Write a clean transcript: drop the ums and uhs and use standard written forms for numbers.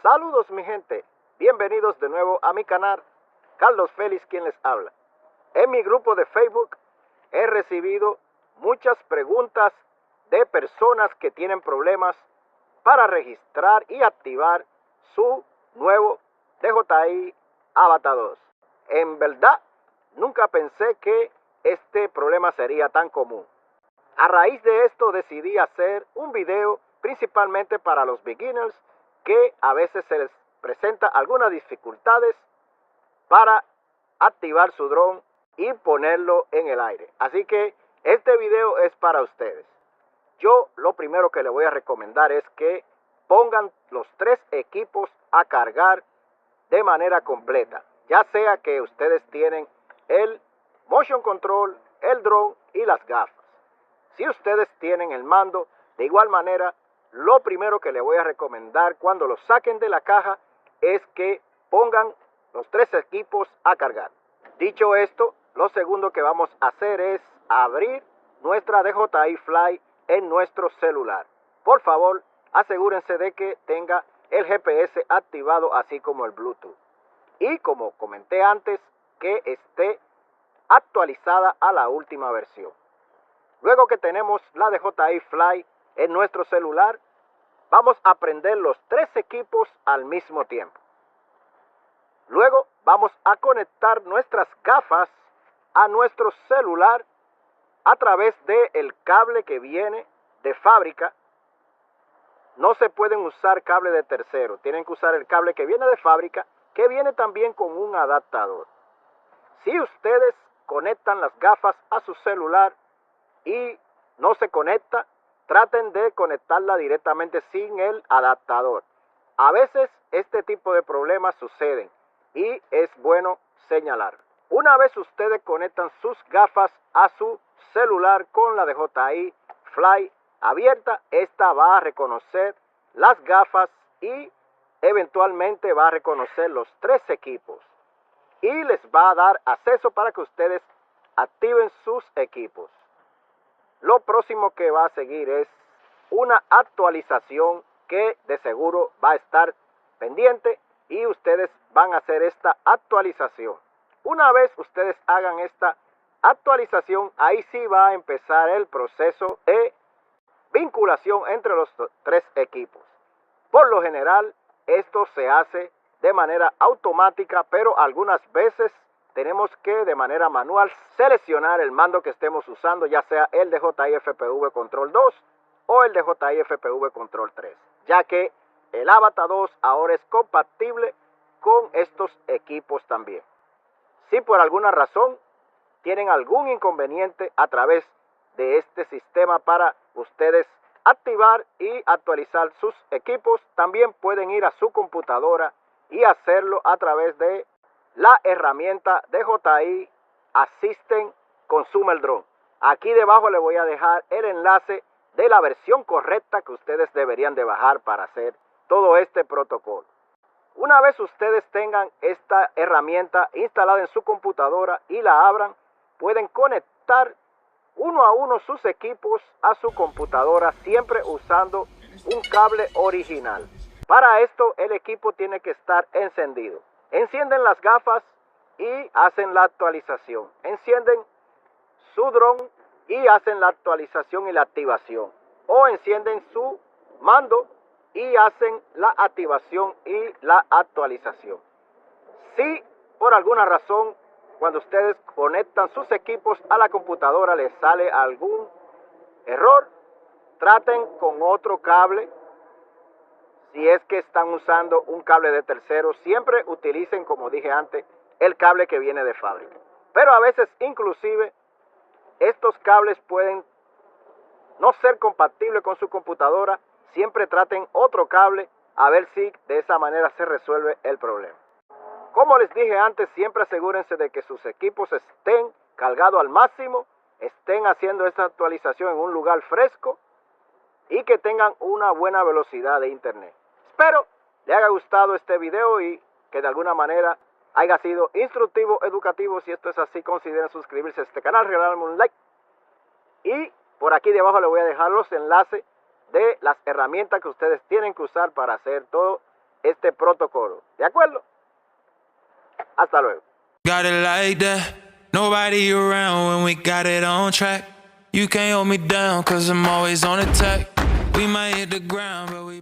Saludos mi gente, bienvenidos de nuevo a mi canal, Carlos Félix quien les habla. En mi grupo de Facebook he recibido muchas preguntas de personas que tienen problemas para registrar y activar su nuevo DJI Avata 2. En verdad, nunca pensé que este problema sería tan común. A raíz de esto decidí hacer un video principalmente para los beginners que a veces se les presenta algunas dificultades para activar su dron y ponerlo en el aire. Así que este video es para ustedes. Yo lo primero que les voy a recomendar es que pongan los 3 equipos a cargar de manera completa. Ya sea que ustedes tienen el motion control, el drone y las gafas. Si ustedes tienen el mando, de igual manera, lo primero que les voy a recomendar cuando lo saquen de la caja es que pongan los 3 equipos a cargar. Dicho esto, lo segundo que vamos a hacer es abrir nuestra DJI Fly en nuestro celular. Por favor, asegúrense de que tenga el GPS activado así como el Bluetooth. Y como comenté antes, que esté actualizada a la última versión. Luego que tenemos la DJI Fly en nuestro celular, vamos a prender los 3 equipos al mismo tiempo. Luego vamos a conectar nuestras gafas a nuestro celular a través del cable que viene de fábrica. No se pueden usar cable de tercero, tienen que usar el cable que viene de fábrica, que viene también con un adaptador. Si ustedes conectan las gafas a su celular y no se conecta, traten de conectarla directamente sin el adaptador. A veces este tipo de problemas suceden y es bueno señalar. Una vez ustedes conectan sus gafas a su celular con la DJI Fly abierta, esta va a reconocer las gafas y eventualmente va a reconocer los 3 equipos y les va a dar acceso para que ustedes activen sus equipos. Lo próximo que va a seguir es una actualización que de seguro va a estar pendiente y ustedes van a hacer esta actualización. Una vez ustedes hagan esta actualización, ahí sí va a empezar el proceso de vinculación entre los 3 equipos. Por lo general, esto se hace de manera automática, pero algunas veces tenemos que de manera manual seleccionar el mando que estemos usando, ya sea el DJI FPV Control 2 o el DJI FPV Control 3, ya que el Avata 2 ahora es compatible con estos equipos también. Si por alguna razón tienen algún inconveniente a través de este sistema para ustedes activar y actualizar sus equipos, también pueden ir a su computadora y hacerlo a través de la herramienta DJI Assistant Consumer Drone. Aquí debajo les voy a dejar el enlace de la versión correcta que ustedes deberían de bajar para hacer todo este protocolo. Una vez ustedes tengan esta herramienta instalada en su computadora y la abran, pueden conectar uno a uno sus equipos a su computadora, siempre usando un cable original. Para esto el equipo tiene que estar encendido. Encienden las gafas y hacen la actualización. Encienden su dron y hacen la actualización y la activación. O encienden su mando y hacen la activación y la actualización. Si por alguna razón cuando ustedes conectan sus equipos a la computadora les sale algún error, traten con otro cable. Si es que están usando un cable de tercero, siempre utilicen, como dije antes, el cable que viene de fábrica. Pero a veces inclusive estos cables pueden no ser compatibles con su computadora. Siempre traten otro cable a ver si de esa manera se resuelve el problema. Como les dije antes, siempre asegúrense de que sus equipos estén cargados al máximo, estén haciendo esta actualización en un lugar fresco y que tengan una buena velocidad de internet. Espero les haya gustado este video y que de alguna manera haya sido instructivo, educativo. Si esto es así, consideren suscribirse a este canal, regalarme un like. Y por aquí debajo les voy a dejar los enlaces de las herramientas que ustedes tienen que usar para hacer todo este protocolo. ¿De acuerdo? Hasta luego. Got it like that. Nobody around when we got it on track. You can't hold me down, cause I'm always on attack. We might hit the ground, but we